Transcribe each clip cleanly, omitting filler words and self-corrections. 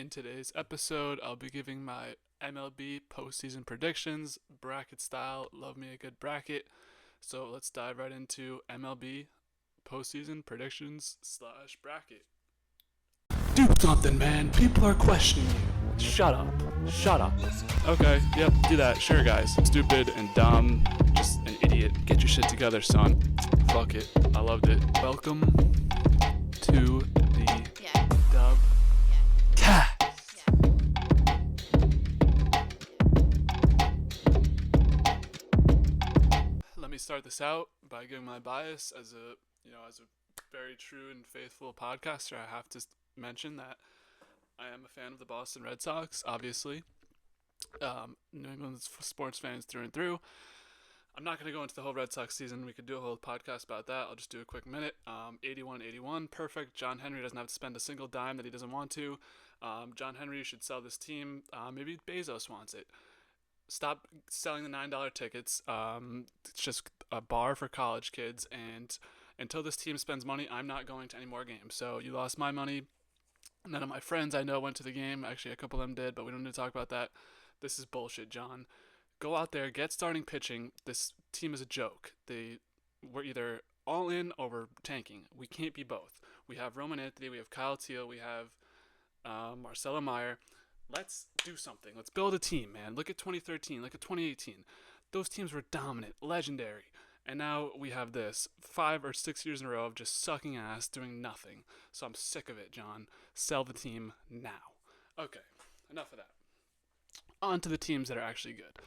In today's episode, I'll be giving my MLB postseason predictions, bracket style. Love me a good bracket. So let's dive right into MLB postseason predictions slash bracket. Do something, man. People are questioning you. Shut up. Shut up. Okay, yep, do that. Sure, guys. Stupid and dumb. Just an idiot. Get your shit together, son. Fuck it. I loved it. Welcome to the Dub Cast. Let me start this out by giving my bias as a very true and faithful podcaster. I have to mention that I am a fan of the Boston Red Sox, obviously. New England sports fans through and through. I'm not going to go into the whole Red Sox season. We could do a whole podcast about that. I'll just do a quick minute. 81-81, perfect. John Henry doesn't have to spend a single dime that he doesn't want to. John Henry should sell this team. Maybe Bezos wants it. Stop selling the $9 tickets. It's just a bar for college kids. And until this team spends money, I'm not going to any more games. So you lost my money. None of my friends I know went to the game. Actually, a couple of them did, but we don't need to talk about that. This is bullshit, John. Go out there, get starting pitching. This team is a joke. We're either all in or we're tanking. We can't be both. We have Roman Anthony, we have Kyle Teal, we have Marcelo Meyer. Let's do something. Let's build a team, man. Look at 2013, look at 2018. Those teams were dominant, legendary. And now we have this 5 or 6 years in a row of just sucking ass, doing nothing. So I'm sick of it, John. Sell the team now. Okay, enough of that. On to the teams that are actually good.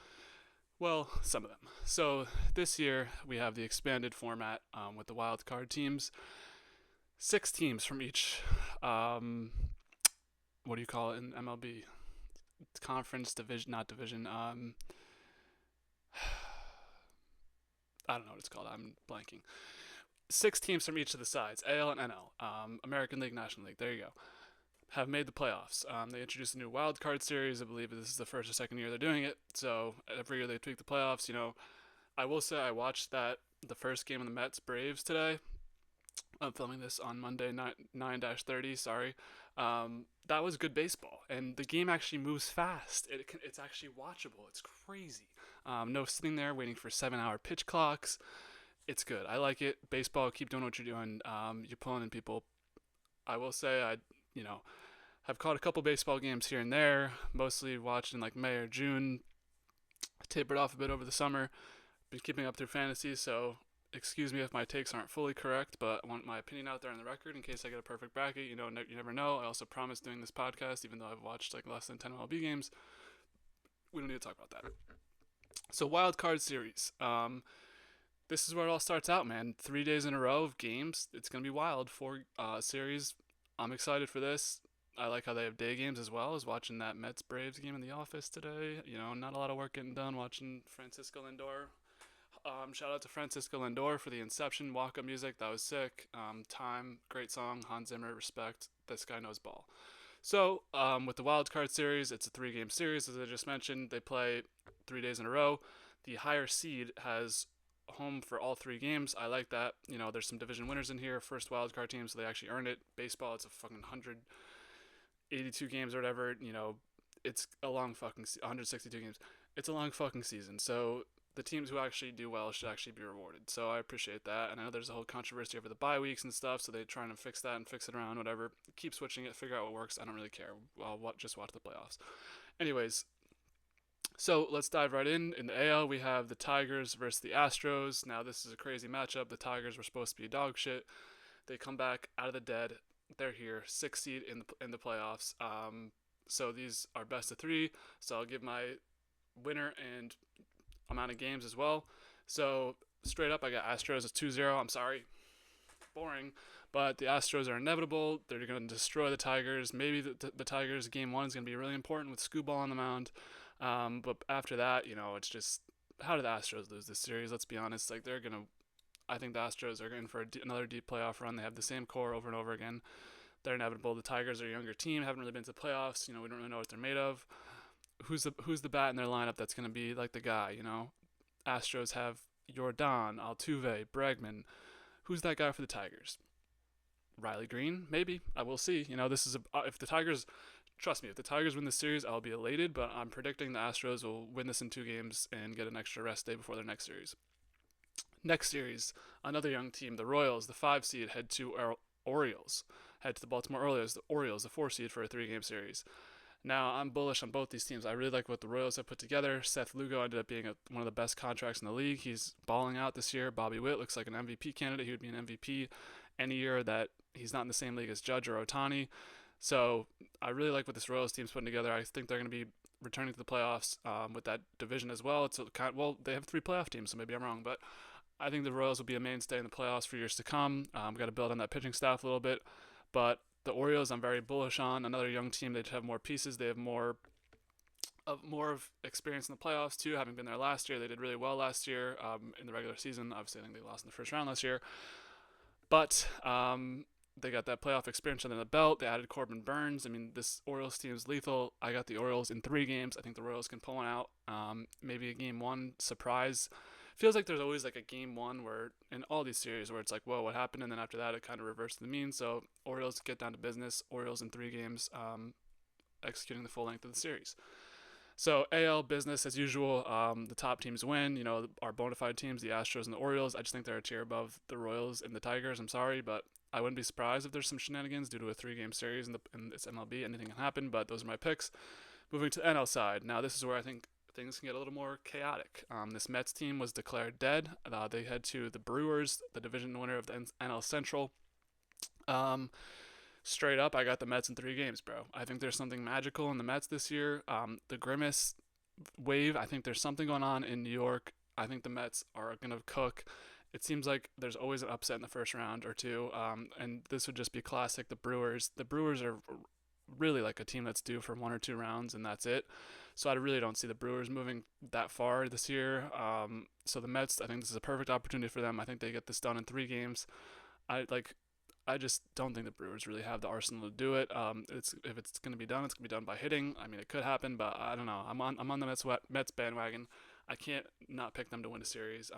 Well, some of them. So this year we have the expanded format with the wild card teams. 6 teams from each. What do you call it in MLB? Conference, division, not division. I don't know what it's called. I'm blanking. 6 teams from each of the sides, AL and NL, American League, National League. There you go. Have made the playoffs. They introduced a new wild card series. I believe this is the first or second year they're doing it. So every year they tweak the playoffs. I will say I watched the first game of the Mets Braves today. I'm filming this on Monday 9-30. Sorry. That was good baseball, and the game actually moves fast. It's actually watchable. It's crazy. No sitting there waiting for 7-hour pitch clocks. It's good. I like it. Baseball, keep doing what you're doing. You're pulling in people. I will say have caught a couple baseball games here and there, mostly watched in like May or June. Tapered off a bit over the summer. Been keeping up through fantasy, so excuse me if my takes aren't fully correct, but I want my opinion out there on the record in case I get a perfect bracket. You never know. I also promise doing this podcast, even though I've watched like less than 10 MLB games. We don't need to talk about that. So wild card series. This is where it all starts out, man. 3 days in a row of games. It's gonna be wild. 4 series. I'm excited for this. I like how they have day games as well. I was watching that Mets Braves game in the office today. Not a lot of work getting done watching Francisco Lindor. Shout out to Francisco Lindor for the Inception walk-up music. That was sick. Time, great song. Hans Zimmer, respect. This guy knows ball. So with the wild card series, it's a 3-game series. As I just mentioned, they play 3 days in a row. The higher seed has home for all 3 games. I like that. There's some division winners in here. First wild card team, so they actually earned it. Baseball, it's a fucking 182 games or whatever. It's a long fucking 162 games. It's a long fucking season. So the teams who actually do well should actually be rewarded. So I appreciate that. And I know there's a whole controversy over the bye weeks and stuff, so they're trying to fix that and fix it around, whatever. Keep switching it, figure out what works. I don't really care. I'll just watch the playoffs. Anyways, so let's dive right in. In the AL, we have the Tigers versus the Astros. Now, this is a crazy matchup. The Tigers were supposed to be dog shit. They come back out of the dead. They're here, 6th seed in the playoffs. So these are best of 3. So I'll give my winner and amount of games as well. So straight up, I got Astros as 2-0. I'm sorry, boring, but the Astros are inevitable. They're going to destroy the Tigers. Maybe the Tigers game 1 is going to be really important with Scooball on the mound. But after that, it's just, how did the Astros lose this series? Let's be honest. I think the Astros are in for another deep playoff run. They have the same core over and over again. They're inevitable. The Tigers are a younger team, haven't really been to the playoffs. We don't really know what they're made of. Who's the bat in their lineup that's going to be like the guy, Astros have Jordan, Altuve, Bregman. Who's that guy for the Tigers? Riley Green? Maybe. I will see. If the Tigers trust me, if the Tigers win this series, I'll be elated, but I'm predicting the Astros will win this in 2 games and get an extra rest day before their next series. Next series, another young team, the Royals, the 5 seed, head to Orioles. Head to the Baltimore Orioles, the 4 seed, for a 3-game series. Now, I'm bullish on both these teams. I really like what the Royals have put together. Seth Lugo ended up being one of the best contracts in the league. He's balling out this year. Bobby Witt looks like an MVP candidate. He would be an MVP any year that he's not in the same league as Judge or Ohtani. So I really like what this Royals team's putting together. I think they're going to be returning to the playoffs with that division as well. Well, they have 3 playoff teams, so maybe I'm wrong, but I think the Royals will be a mainstay in the playoffs for years to come. We've got to build on that pitching staff a little bit, but the Orioles, I'm very bullish on. Another young team. They have more pieces. They have more of experience in the playoffs too. Having been there last year, they did really well last year in the regular season. Obviously, I think they lost in the first round last year, but they got that playoff experience under the belt. They added Corbin Burns. I mean, this Orioles team is lethal. I got the Orioles in 3 games. I think the Royals can pull one out. Maybe a game 1 surprise. Feels like there's always like a game 1 where in all these series where it's like, whoa, what happened? And then after that, it kind of reverts to the mean. So Orioles get down to business. Orioles in 3 games, executing the full length of the series. So AL business as usual. The top teams win. You know, our bona fide teams, the Astros and the Orioles. I just think they're a tier above the Royals and the Tigers. I'm sorry, but I wouldn't be surprised if there's some shenanigans due to a 3-game series in this MLB. Anything can happen, but those are my picks. Moving to the NL side. Now this is where I think things can get a little more chaotic. This Mets team was declared dead. They head to the Brewers, the division winner of the NL Central. Straight up, I got the Mets in 3 games, bro. I think there's something magical in the Mets this year. The Grimace wave, I think there's something going on in New York. I think the Mets are going to cook. It seems like there's always an upset in the first round or two, and this would just be classic. The Brewers are really like a team that's due for 1 or 2 rounds, and that's it. So I really don't see the Brewers moving that far this year. So the Mets, I think this is a perfect opportunity for them. I think they get this done in 3 games. I just don't think the Brewers really have the arsenal to do it. If it's going to be done, it's going to be done by hitting. I mean, it could happen, but I don't know. I'm on the Mets bandwagon. I can't not pick them to win a series.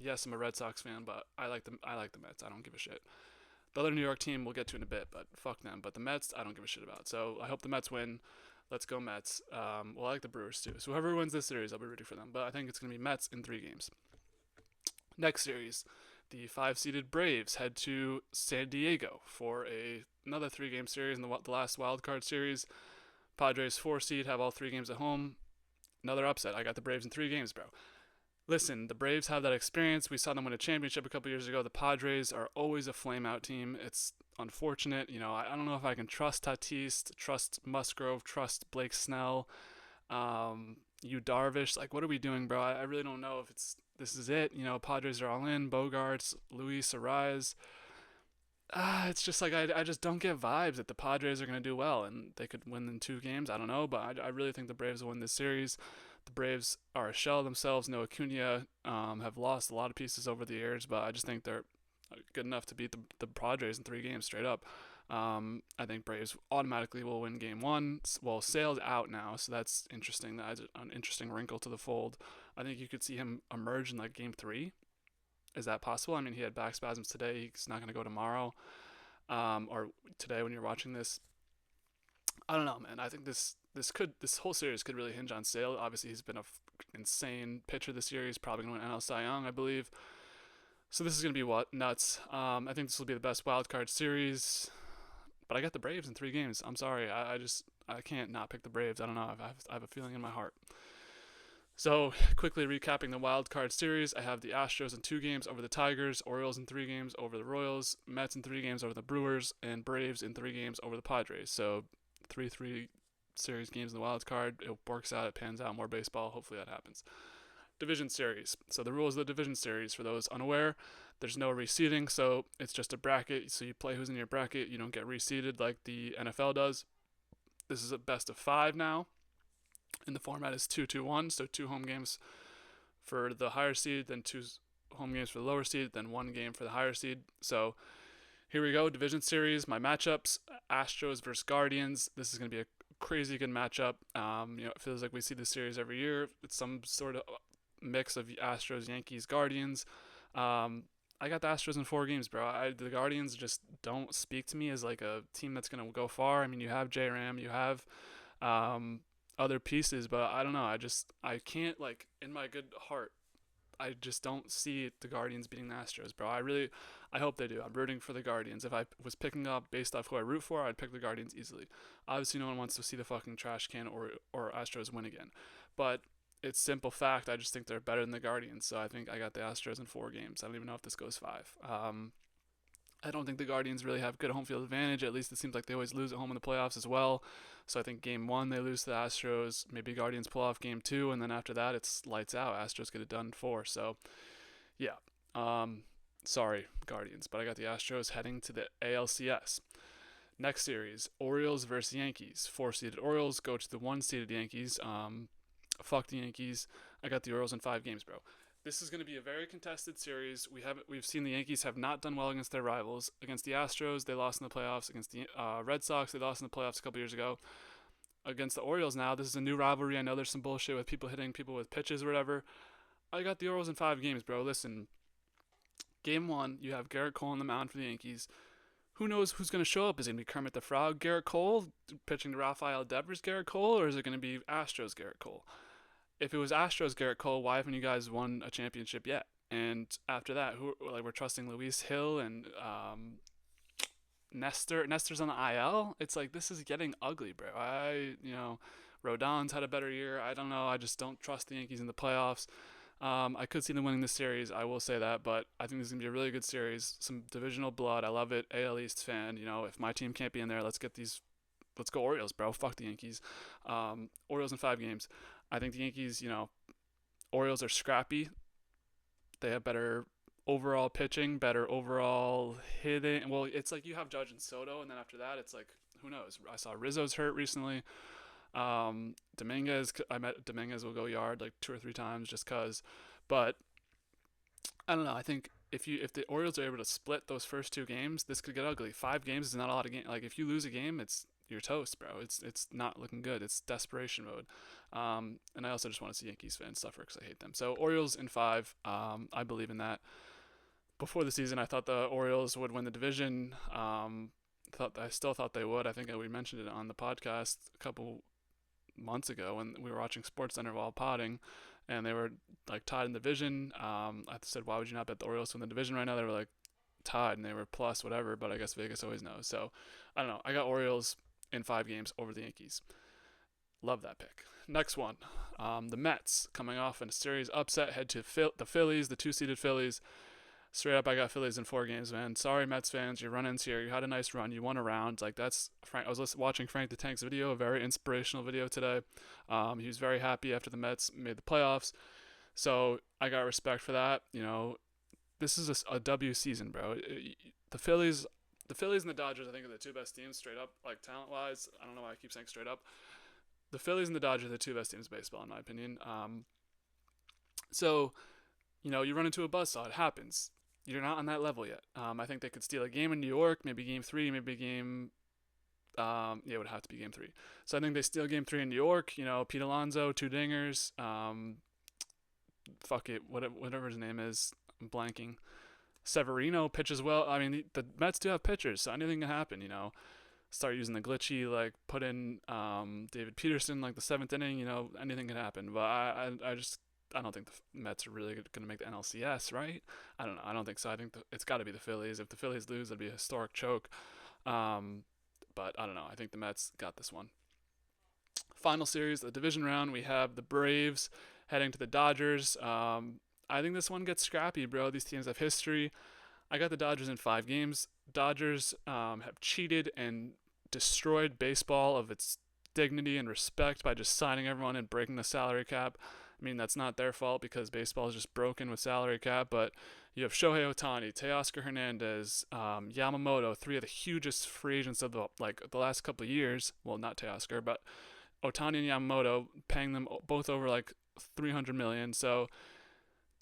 Yes, I'm a Red Sox fan, but I like the Mets. I don't give a shit. The other New York team we'll get to in a bit, but fuck them. But the Mets, I don't give a shit about. So I hope the Mets win. Let's go Mets. Well, I like the Brewers too. So whoever wins this series, I'll be rooting for them. But I think it's going to be Mets in 3 games. Next series, the 5-seeded Braves head to San Diego for another 3-game series in the last wild card series. Padres 4-seed have all 3 games at home. Another upset. I got the Braves in 3 games, bro. Listen, the Braves have that experience. We saw them win a championship a couple years ago. The Padres are always a flame-out team. It's unfortunate. You know, I don't know if I can trust Tatis, trust Musgrove, trust Blake Snell, Yu Darvish. Like, what are we doing, bro? I really don't know if this is it. You know, Padres are all in. Bogarts, Luis Ariz. It's just like I just don't get vibes that the Padres are going to do well, and they could win in 2 games. I don't know, but I really think the Braves will win this series. The Braves are a shell of themselves. No Acuna, have lost a lot of pieces over the years, but I just think they're good enough to beat the Padres in 3 games straight up. I think Braves automatically will win game 1. Well, Sale's out now, so that's interesting. That's an interesting wrinkle to the fold. I think you could see him emerge in like game 3. Is that possible? I mean, he had back spasms today. He's not going to go tomorrow, or today when you're watching this. I don't know, man. I think this whole series could really hinge on Sale. Obviously, he's been an insane pitcher this year. He's probably going to win NL Cy Young, I believe. So this is going to be nuts. I think this will be the best wild card series. But I got the Braves in 3 games. I'm sorry. I can't not pick the Braves. I don't know. I have a feeling in my heart. So, quickly recapping the wild card series, I have the Astros in 2 games over the Tigers, Orioles in 3 games over the Royals, Mets in 3 games over the Brewers, and Braves in 3 games over the Padres. So, 3 series games in the wild card. It works out. It pans out. More baseball. Hopefully that happens. Division series. So, the rules of the division series, for those unaware, there's no reseeding, so it's just a bracket. So, you play who's in your bracket. You don't get reseeded like the NFL does. This is a best of 5 now. And the format is 2-2-1, so 2 home games for the higher seed, then 2 home games for the lower seed, then 1 game for the higher seed. So here we go, division series. My matchups: Astros versus Guardians. This is going to be a crazy good matchup. It feels like we see this series every year. It's some sort of mix of Astros, Yankees, Guardians. I I got the Astros in 4 games, bro. The Guardians just don't speak to me as like a team that's gonna go far. I mean, you have J Ram, you have um, other pieces, but I don't know. I can't like in my good heart. I just don't see the Guardians beating the Astros, bro. I hope they do. I'm rooting for the Guardians. If I was picking up based off who I root for, I'd pick the Guardians easily. Obviously, no one wants to see the fucking trash can or Astros win again, but it's simple fact. I just think they're better than the Guardians, so I think I got the Astros in 4 games. I don't even know if this goes 5. I don't think the Guardians really have good home field advantage. At least it seems like they always lose at home in the playoffs as well. So I think game 1 they lose to the Astros. Maybe Guardians pull off game 2, and then after that it's lights out. Astros get it done in 4. So yeah. Sorry Guardians, but I got the Astros heading to the ALCS. Next series, Orioles versus Yankees. 4-seeded Orioles go to the 1-seeded Yankees. Fuck the Yankees. I got the Orioles in 5 games, bro. This is going to be a very contested series. We've seen the Yankees have not done well against their rivals. Against the Astros, they lost in the playoffs. Against the Red Sox, they lost in the playoffs a couple years ago. Against the Orioles now, this is a new rivalry. I know there's some bullshit with people hitting people with pitches or whatever. I got the Orioles in 5 games, bro. Listen, game 1, you have Garrett Cole on the mound for the Yankees. Who knows who's going to show up? Is it going to be Kermit the Frog, Garrett Cole, pitching to Rafael Devers, Garrett Cole, or is it going to be Astros, Garrett Cole? If it was Astros, Garrett Cole, why haven't you guys won a championship yet? And after that, we're trusting Luis Hill and Nestor. Nestor's on the IL. It's like this is getting ugly, bro. Rodon's had a better year. I don't know. I just don't trust the Yankees in the playoffs. I could see them winning this series. I will say that, but I think this is gonna be a really good series. Some divisional blood. I love it. AL East fan. If my team can't be in there, let's go Orioles, bro. Fuck the Yankees. Orioles in 5 games. I think the Yankees, Orioles are scrappy. They have better overall pitching, better overall hitting. Well, it's like you have Judge and Soto, and then after that, it's like, who knows? I saw Rizzo's hurt recently. Dominguez, I met Dominguez will go yard like 2 or 3 times just cause. But I don't know. I think if the Orioles are able to split those first 2 games, this could get ugly. 5 games is not a lot of games. Like if you lose a game, you're toast, bro. It's not looking good. It's desperation mode. And I also just want to see Yankees fans suffer because I hate them. So Orioles in 5. I believe in that. Before the season, I thought the Orioles would win the division. I still thought they would. I think we mentioned it on the podcast a couple months ago when we were watching SportsCenter while potting, and they were like tied in the division. I said, why would you not bet the Orioles to win the division right now? They were like tied and they were plus whatever, but I guess Vegas always knows. So I don't know. I got Orioles in 5 games over the Yankees. Love that pick. Next one, the Mets coming off in a series upset, head to the Phillies, the 2-seeded Phillies. Straight up, I got Phillies in 4 games, man. Sorry, Mets fans, your run-ins here. You had a nice run. You won a round. Like that's Frank. I was watching Frank the Tank's video, a very inspirational video today. He was very happy after the Mets made the playoffs. So I got respect for that. This is a W season, bro. The Phillies and the Dodgers, I think, are the 2 best teams straight up, like talent-wise. I don't know why I keep saying straight up. The Phillies and the Dodgers are the 2 best teams in baseball, in my opinion. So, you run into a buzzsaw. It happens. You're not on that level yet. I think they could steal a game in New York, maybe game 3, maybe game... it would have to be game 3. So I think they steal game 3 in New York. Pete Alonso, 2 dingers. Fuck it, whatever his name is. I'm blanking. Severino pitches well. I mean, the Mets do have pitchers, so anything can happen, Start using the glitchy, like put in David Peterson, like the 7th inning, anything can happen. But I don't think the Mets are really going to make the NLCS, right? I don't know. I don't think so. I think it's got to be the Phillies. If the Phillies lose, it'd be a historic choke. But I don't know. I think the Mets got this one. Final series, the division round, we have the Braves heading to the Dodgers. I think this one gets scrappy, bro. These teams have history. I got the Dodgers in 5 games. Dodgers have cheated and destroyed baseball of its dignity and respect by just signing everyone and breaking the salary cap. I mean, that's not their fault because baseball is just broken with salary cap, but you have Shohei Ohtani, Teoscar Hernandez, Yamamoto, 3 of the hugest free agents of the last couple of years. Well, not Teoscar, but Ohtani and Yamamoto, paying them both over like $300 million. So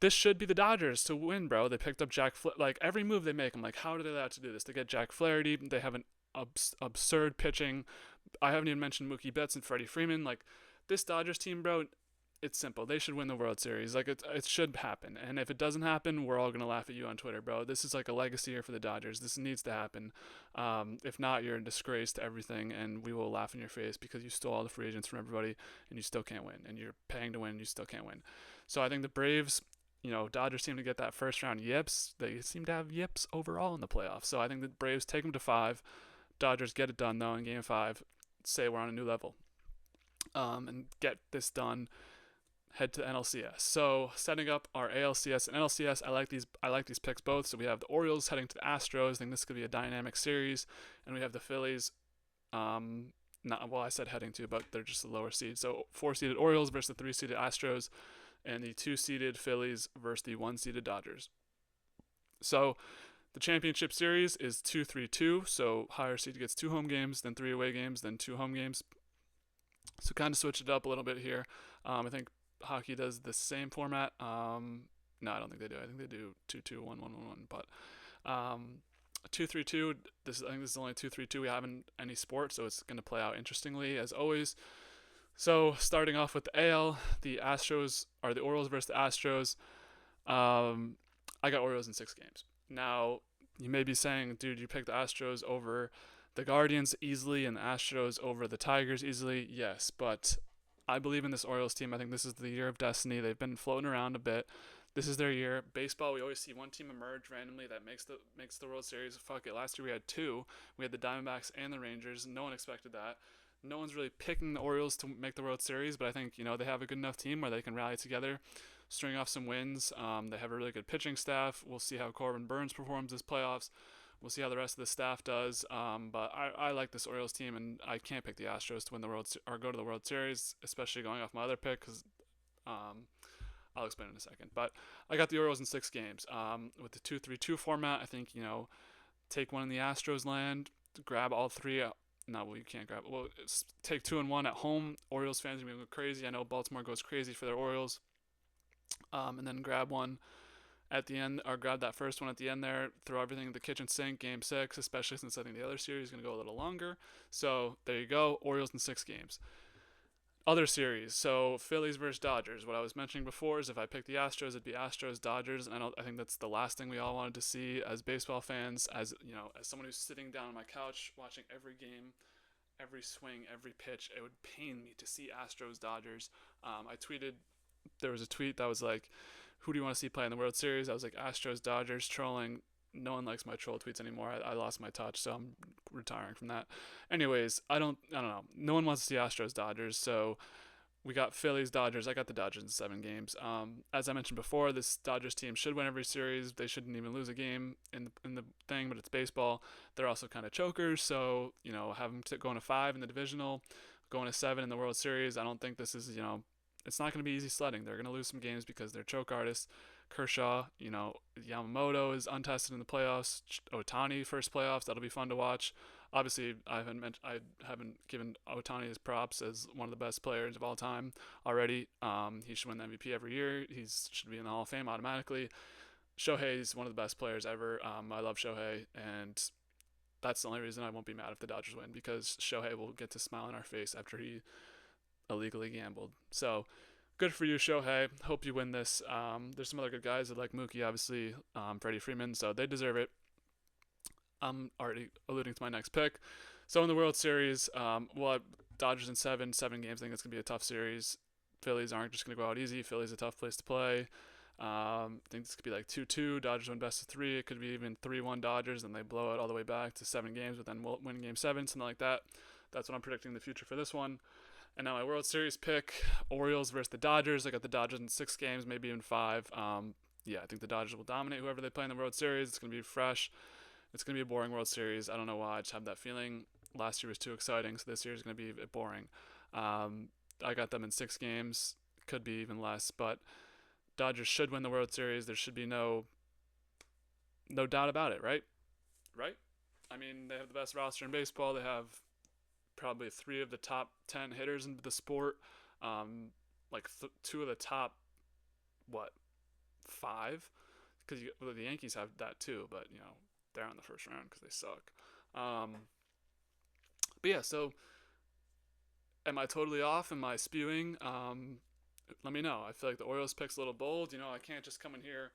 this should be the Dodgers to win, bro. They picked up Jack every move they make, I'm like, how are they allowed to do this? They get Jack Flaherty. They have an absurd pitching. I haven't even mentioned Mookie Betts and Freddie Freeman. Like, this Dodgers team, bro, it's simple. They should win the World Series. Like it should happen. And if it doesn't happen, we're all gonna laugh at you on Twitter, bro. This is like a legacy year for the Dodgers. This needs to happen. If not, you're in disgrace to everything, and we will laugh in your face because you stole all the free agents from everybody, and you still can't win. And you're paying to win, and you still can't win. So I think the Braves. Dodgers seem to get that first round yips. They seem to have yips overall in the playoffs. So I think the Braves take them to 5. Dodgers get it done though in Game 5. Say we're on a new level. And get this done, head to NLCS. So setting up our ALCS and NLCS, I like these picks both. So we have the Orioles heading to the Astros. I think this could be a dynamic series, and we have the Phillies. Not well, I said heading to, but they're just the lower seed. So 4-seeded Orioles versus the 3-seeded Astros, and the 2-seeded Phillies versus the 1-seeded Dodgers. So the championship series is 2-3-2. So higher seed gets 2 home games, then 3 away games, then 2 home games. So kind of switch it up a little bit here. I think hockey does the same format. No, I don't think they do. I think they do 2-2, 1-1-1-1. But 2-3-2. I think this is only 2-3-2 we have in any sport, so it's going to play out interestingly as always. So starting off with the AL, the Orioles versus the Astros. I got Orioles in 6 games. Now you may be saying, dude, you picked the Astros over the Guardians easily and the Astros over the Tigers easily. Yes, but I believe in this Orioles team. I think this is the year of destiny. They've been floating around a bit. This is their year. Baseball, we always see one team emerge randomly that makes the World Series. Fuck it. Last year we had 2. We had the Diamondbacks and the Rangers. No one expected that. No one's really picking the Orioles to make the World Series, but I think they have a good enough team where they can rally together, string off some wins. They have a really good pitching staff. We'll see how Corbin Burns performs this playoffs. We'll see how the rest of the staff does. But I like this Orioles team, and I can't pick the Astros to win the or go to the World Series, especially going off my other pick because I'll explain in a second. But I got the Orioles in 6 games. With the 2-3-2 format, I think take one in the Astros land, grab all 3. No, well, you can't grab it. Well, take 2 and 1 at home. Orioles fans are going to go crazy. I know Baltimore goes crazy for their Orioles. And then grab one at the end, or grab that first one at the end there, throw everything in the kitchen sink, Game 6, especially since I think the other series is going to go a little longer. So there you go, Orioles in 6 games. Other series, so Phillies versus Dodgers. What I was mentioning before is if I picked the Astros, it'd be Astros, Dodgers, and I think that's the last thing we all wanted to see as baseball fans, as someone who's sitting down on my couch watching every game, every swing, every pitch. It would pain me to see Astros, Dodgers. I tweeted, there was a tweet that was like, who do you want to see play in the World Series? I was like, Astros, Dodgers, trolling. No one likes my troll tweets anymore. I lost my touch, so I'm retiring from that. Anyways, I don't know. No one wants to see Astros, Dodgers, so we got Phillies, Dodgers. I got the Dodgers in 7 games. As I mentioned before, this Dodgers team should win every series. They shouldn't even lose a game in the thing, but it's baseball. They're also kind of chokers, so have them going to 5 in the divisional, going to 7 in the World Series. I don't think this is it's not going to be easy sledding. They're going to lose some games because they're choke artists. Kershaw, Yamamoto is untested in the playoffs. Ohtani first playoffs, that'll be fun to watch. Obviously, I haven't given Ohtani his props as one of the best players of all time already. He should win the MVP every year. He should be in the Hall of Fame automatically. Shohei is one of the best players ever. I love Shohei, and that's the only reason I won't be mad if the Dodgers win, because Shohei will get to smile on our face after he illegally gambled. So good for you, Shohei. Hope you win this. There's some other good guys that like Mookie, obviously, Freddie Freeman, so they deserve it. I'm already alluding to my next pick. So in the World Series, Dodgers in 7 games. I think it's going to be a tough series. Phillies aren't just going to go out easy. Philly's a tough place to play. I think this could be like 2-2. Dodgers win best of 3. It could be even 3-1 Dodgers, and they blow it all the way back to 7 games, but then we'll win Game 7, something like that. That's what I'm predicting the future for this one. And now my World Series pick, Orioles versus the Dodgers. I got the Dodgers in 6 games, maybe even 5. I think the Dodgers will dominate whoever they play in the World Series. It's going to be fresh. It's going to be a boring World Series. I don't know why. I just have that feeling. Last year was too exciting, so this year is going to be a bit boring. I got them in 6 games. Could be even less, but Dodgers should win the World Series. There should be no doubt about it, right? Right? I mean, they have the best roster in baseball. They have probably 3 of the top 10 hitters in the sport. 2 of the top, 5? Because the Yankees have that too, but they're in the first round because they suck. But yeah, so am I totally off? Am I spewing? let me know. I feel like the Orioles pick's a little bold. I can't just come in here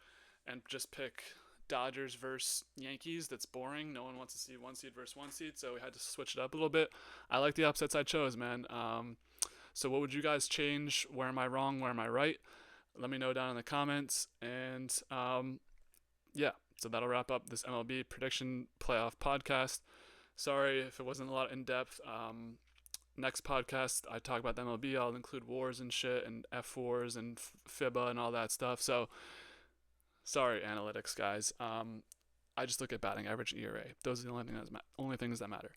and just pick Dodgers versus Yankees. That's boring. No one wants to see one seed versus one seed, so we had to switch it up a little bit. I like the upsets I chose, man. So what would you guys change? Where am I wrong? Where am I right? Let me know down in the comments. And yeah, so that'll wrap up this MLB prediction playoff podcast. Sorry if it wasn't a lot in depth. Next podcast, I talk about the MLB. I'll include wars and shit and F4s and FIBA and all that stuff. So sorry, analytics guys. I just look at batting average and ERA. Those are the only things that matter.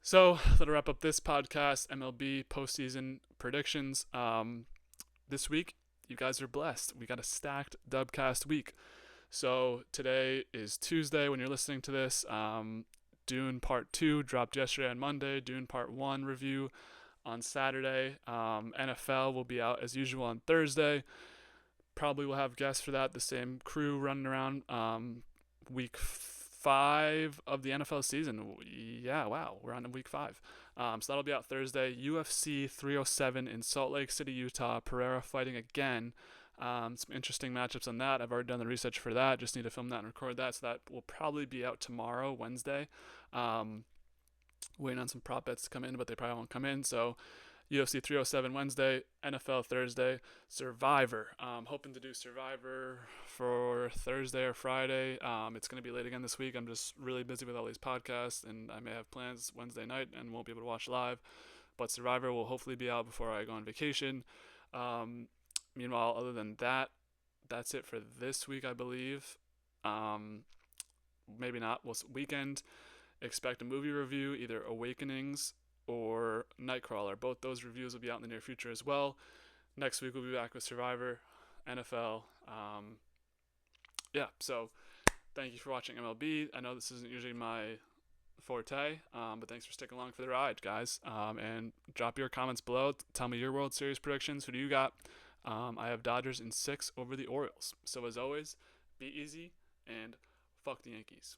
So that'll wrap up this podcast, MLB postseason predictions. This week, you guys are blessed. We got a stacked Dubcast week. So today is Tuesday when you're listening to this. Dune Part 2 dropped yesterday on Monday. Dune Part 1 review on Saturday. NFL will be out as usual on Thursday. Probably will have guests for that. The same crew running around. Week 5 of the NFL season. Yeah, wow. We're on week 5. So that'll be out Thursday. UFC 307 in Salt Lake City, Utah. Pereira fighting again. Some interesting matchups on that. I've already done the research for that. Just need to film that and record that. So that will probably be out tomorrow, Wednesday. Waiting on some prop bets to come in, but they probably won't come in. So UFC 307 Wednesday, NFL Thursday, Survivor. Hoping to do Survivor for Thursday or Friday. It's going to be late again this week. I'm just really busy with all these podcasts, and I may have plans Wednesday night and won't be able to watch live. But Survivor will hopefully be out before I go on vacation. Meanwhile, other than that, that's it for this week, I believe. Maybe not. Well, weekend, expect a movie review, either Awakenings or Nightcrawler. Both those reviews will be out in the near future as well. Next week, we'll be back with Survivor, NFL. Yeah, so thank you for watching MLB. I know this isn't usually my forte, but thanks for sticking along for the ride, guys. And drop your comments below. Tell me your World Series predictions. Who do you got? I have Dodgers in 6 over the Orioles. So as always, be easy and fuck the Yankees.